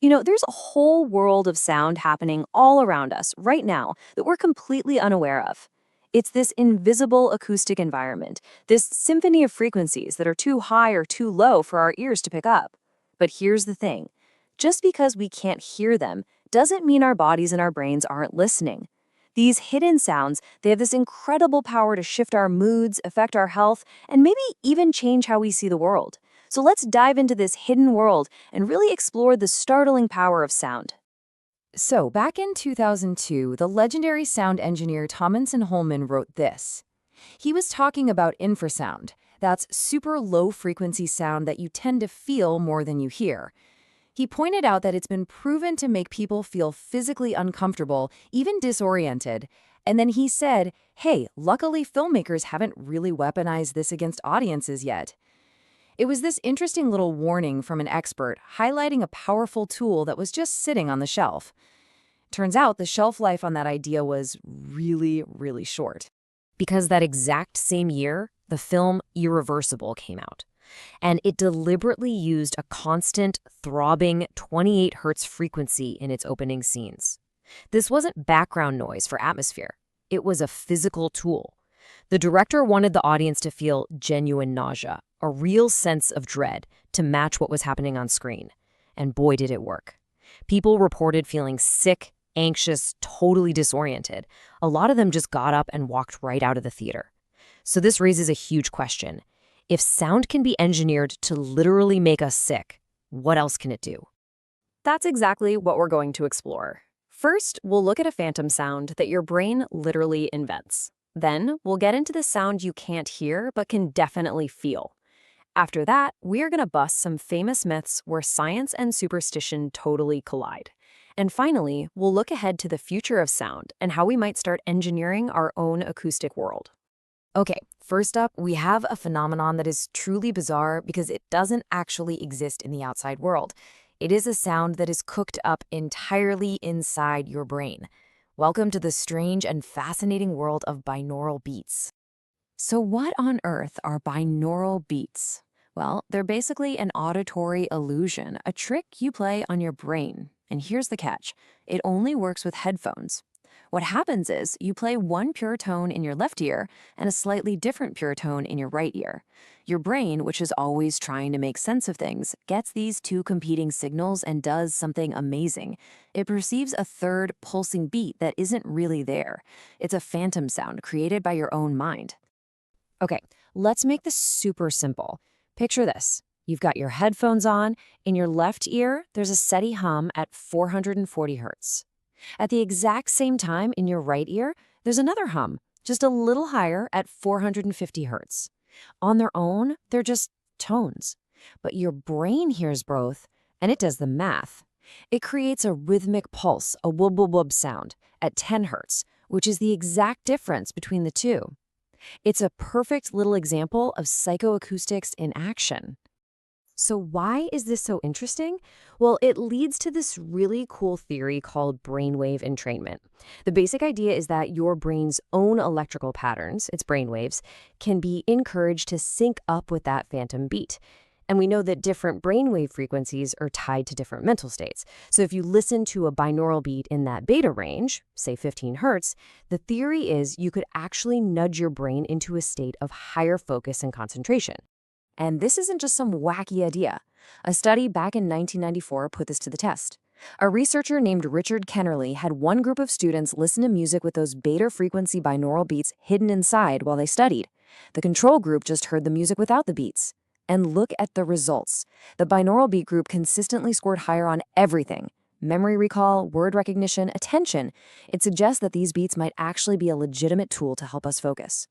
There's a whole world of sound happening all around us right now that we're completely unaware of. It's this invisible acoustic environment, this symphony of frequencies that are too high or too low for our ears to pick up. But here's the thing, just because we can't hear them doesn't mean our bodies and our brains aren't listening. These hidden sounds, they have this incredible power to shift our moods, affect our health, and maybe even change how we see the world. So let's dive into this hidden world and really explore the startling power of sound. So, back in 2002, the legendary sound engineer Tomlinson Holman wrote this. He was talking about infrasound. That's super low frequency sound that you tend to feel more than you hear. He pointed out that it's been proven to make people feel physically uncomfortable, even disoriented. And then he said, hey, luckily filmmakers haven't really weaponized this against audiences yet. It was this interesting little warning from an expert highlighting a powerful tool that was just sitting on the shelf. Turns out the shelf life on that idea was really, really short. Because that exact same year, the film Irreversible came out. And it deliberately used a constant, throbbing 28 hertz frequency in its opening scenes. This wasn't background noise for atmosphere. It was a physical tool. The director wanted the audience to feel genuine nausea, a real sense of dread, to match what was happening on screen. And boy, did it work. People reported feeling sick, anxious, totally disoriented. A lot of them just got up and walked right out of the theater. So this raises a huge question. If sound can be engineered to literally make us sick, what else can it do? That's exactly what we're going to explore. First, we'll look at a phantom sound that your brain literally invents. Then, we'll get into the sound you can't hear but can definitely feel. After that, we're going to bust some famous myths where science and superstition totally collide. And finally, we'll look ahead to the future of sound and how we might start engineering our own acoustic world. Okay, first up, we have a phenomenon that is truly bizarre because it doesn't actually exist in the outside world. It is a sound that is cooked up entirely inside your brain. Welcome to the strange and fascinating world of binaural beats. So what on earth are binaural beats? Well, they're basically an auditory illusion, a trick you play on your brain. And here's the catch. It only works with headphones. What happens is you play one pure tone in your left ear and a slightly different pure tone in your right ear. Your brain, which is always trying to make sense of things, gets these two competing signals and does something amazing. It perceives a third pulsing beat that isn't really there. It's a phantom sound created by your own mind. Okay, let's make this super simple. Picture this. You've got your headphones on. In your left ear, there's a steady hum at 440 hertz. At the exact same time, in your right ear, there's another hum, just a little higher at 450 hertz. On their own, they're just tones. But your brain hears both, and it does the math. It creates a rhythmic pulse, a wub-wub-wub sound, at 10 hertz, which is the exact difference between the two. It's a perfect little example of psychoacoustics in action. So why is this so interesting? Well, it leads to this really cool theory called brainwave entrainment. The basic idea is that your brain's own electrical patterns, its brainwaves, can be encouraged to sync up with that phantom beat. And we know that different brainwave frequencies are tied to different mental states. So if you listen to a binaural beat in that beta range, say 15 hertz, the theory is you could actually nudge your brain into a state of higher focus and concentration. And this isn't just some wacky idea. A study back in 1994 put this to the test. A researcher named Richard Kennerly had one group of students listen to music with those beta frequency binaural beats hidden inside while they studied. The control group just heard the music without the beats. And look at the results. The binaural beat group consistently scored higher on everything. Memory recall, word recognition, attention. It suggests that these beats might actually be a legitimate tool to help us focus.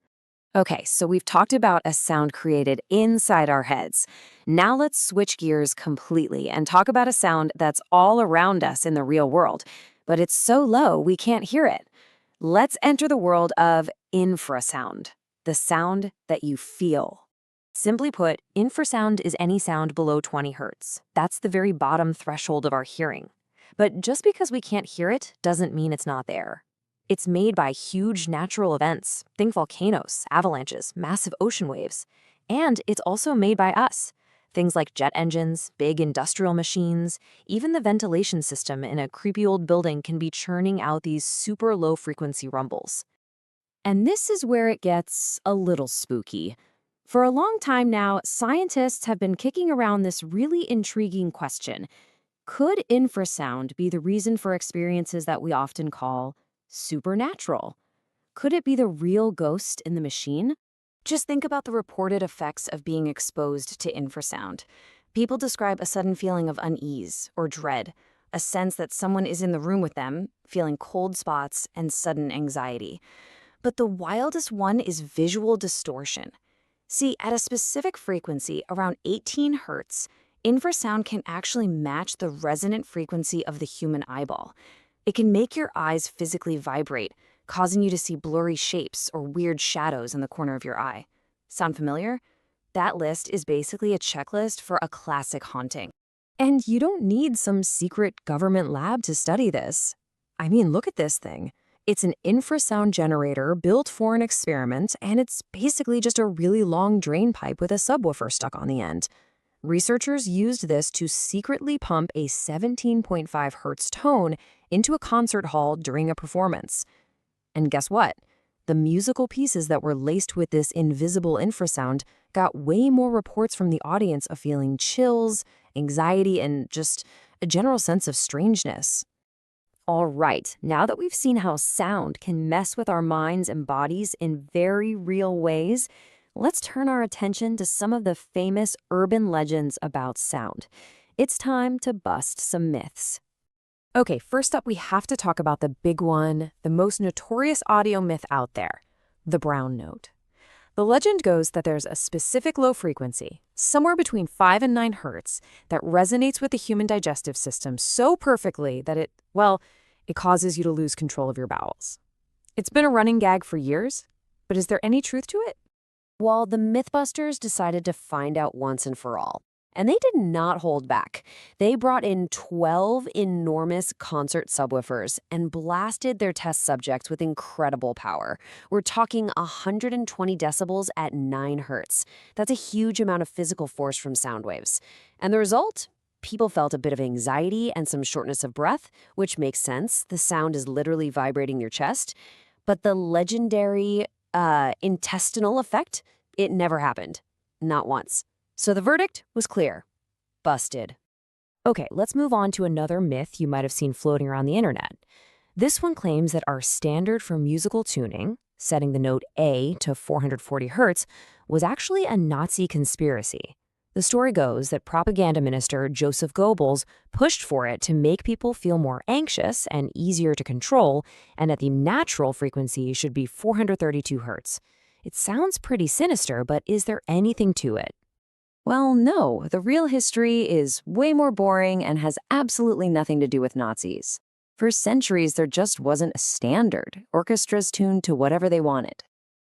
Okay, so we've talked about a sound created inside our heads. Now let's switch gears completely and talk about a sound that's all around us in the real world, but it's so low we can't hear it. Let's enter the world of infrasound, the sound that you feel. Simply put, infrasound is any sound below 20 hertz. That's the very bottom threshold of our hearing. But just because we can't hear it doesn't mean it's not there. It's made by huge natural events, think volcanoes, avalanches, massive ocean waves. And it's also made by us. Things like jet engines, big industrial machines, even the ventilation system in a creepy old building can be churning out these super low-frequency rumbles. And this is where it gets a little spooky. For a long time now, scientists have been kicking around this really intriguing question. Could infrasound be the reason for experiences that we often call supernatural? Could it be the real ghost in the machine? Just think about the reported effects of being exposed to infrasound. People describe a sudden feeling of unease or dread, a sense that someone is in the room with them, feeling cold spots and sudden anxiety. But the wildest one is visual distortion. See, at a specific frequency, around 18 hertz, infrasound can actually match the resonant frequency of the human eyeball. It can make your eyes physically vibrate, causing you to see blurry shapes or weird shadows in the corner of your eye. Sound familiar? That list is basically a checklist for a classic haunting. And you don't need some secret government lab to study this. I mean, look at this thing. It's an infrasound generator built for an experiment, and it's basically just a really long drain pipe with a subwoofer stuck on the end. Researchers used this to secretly pump a 17.5 hertz tone into a concert hall during a performance. And guess what? The musical pieces that were laced with this invisible infrasound got way more reports from the audience of feeling chills, anxiety, and just a general sense of strangeness. All right, now that we've seen how sound can mess with our minds and bodies in very real ways, let's turn our attention to some of the famous urban legends about sound. It's time to bust some myths. Okay, first up, we have to talk about the big one, the most notorious audio myth out there, the brown note. The legend goes that there's a specific low frequency, somewhere between 5 and 9 hertz, that resonates with the human digestive system so perfectly that it causes you to lose control of your bowels. It's been a running gag for years, but is there any truth to it? Well, the Mythbusters decided to find out once and for all. And they did not hold back. They brought in 12 enormous concert subwoofers and blasted their test subjects with incredible power. We're talking 120 decibels at 9 hertz. That's a huge amount of physical force from sound waves. And the result? People felt a bit of anxiety and some shortness of breath, which makes sense. The sound is literally vibrating your chest. But the legendary intestinal effect, it never happened. Not once. So the verdict was clear. Busted. Okay, let's move on to another myth you might have seen floating around the internet. This one claims that our standard for musical tuning, setting the note A to 440 hertz, was actually a Nazi conspiracy. The story goes that propaganda minister Joseph Goebbels pushed for it to make people feel more anxious and easier to control, and that the natural frequency should be 432 hertz. It sounds pretty sinister, but is there anything to it? Well, no, the real history is way more boring and has absolutely nothing to do with Nazis. For centuries, there just wasn't a standard. Orchestras tuned to whatever they wanted.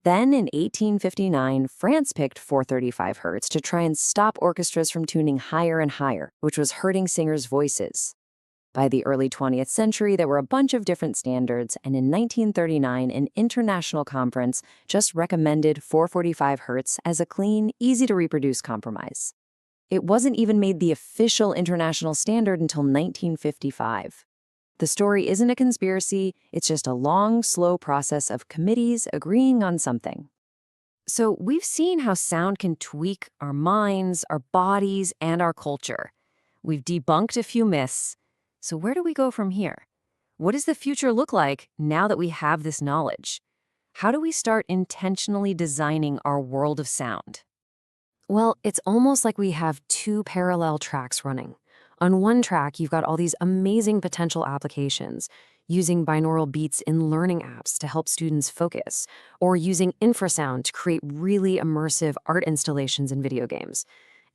Then, in 1859, France picked 435 hertz to try and stop orchestras from tuning higher and higher, which was hurting singers' voices. By the early 20th century, there were a bunch of different standards, and in 1939, an international conference just recommended 445 hertz as a clean, easy-to-reproduce compromise. It wasn't even made the official international standard until 1955. The story isn't a conspiracy, it's just a long, slow process of committees agreeing on something. So we've seen how sound can tweak our minds, our bodies, and our culture. We've debunked a few myths. So where do we go from here? What does the future look like now that we have this knowledge? How do we start intentionally designing our world of sound? Well, it's almost like we have two parallel tracks running. On one track, you've got all these amazing potential applications, using binaural beats in learning apps to help students focus, or using infrasound to create really immersive art installations in video games.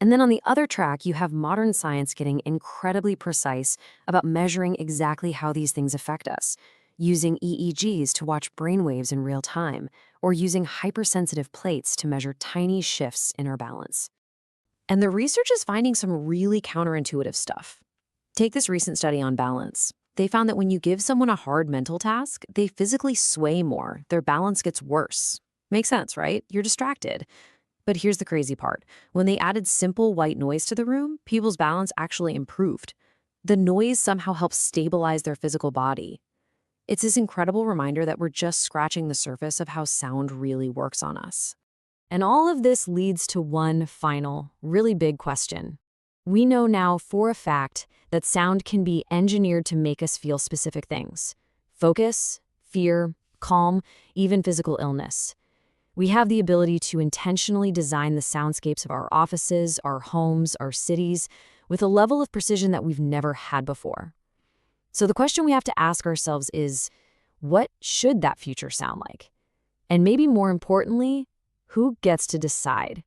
And then on the other track, you have modern science getting incredibly precise about measuring exactly how these things affect us, using EEGs to watch brainwaves in real time, or using hypersensitive plates to measure tiny shifts in our balance. And the research is finding some really counterintuitive stuff. Take this recent study on balance. They found that when you give someone a hard mental task, they physically sway more, their balance gets worse. Makes sense, right? You're distracted. But here's the crazy part. When they added simple white noise to the room, people's balance actually improved. The noise somehow helps stabilize their physical body. It's this incredible reminder that we're just scratching the surface of how sound really works on us. And all of this leads to one final, really big question. We know now for a fact that sound can be engineered to make us feel specific things: focus, fear, calm, even physical illness. We have the ability to intentionally design the soundscapes of our offices, our homes, our cities, with a level of precision that we've never had before. So the question we have to ask ourselves is, what should that future sound like? And maybe more importantly, who gets to decide?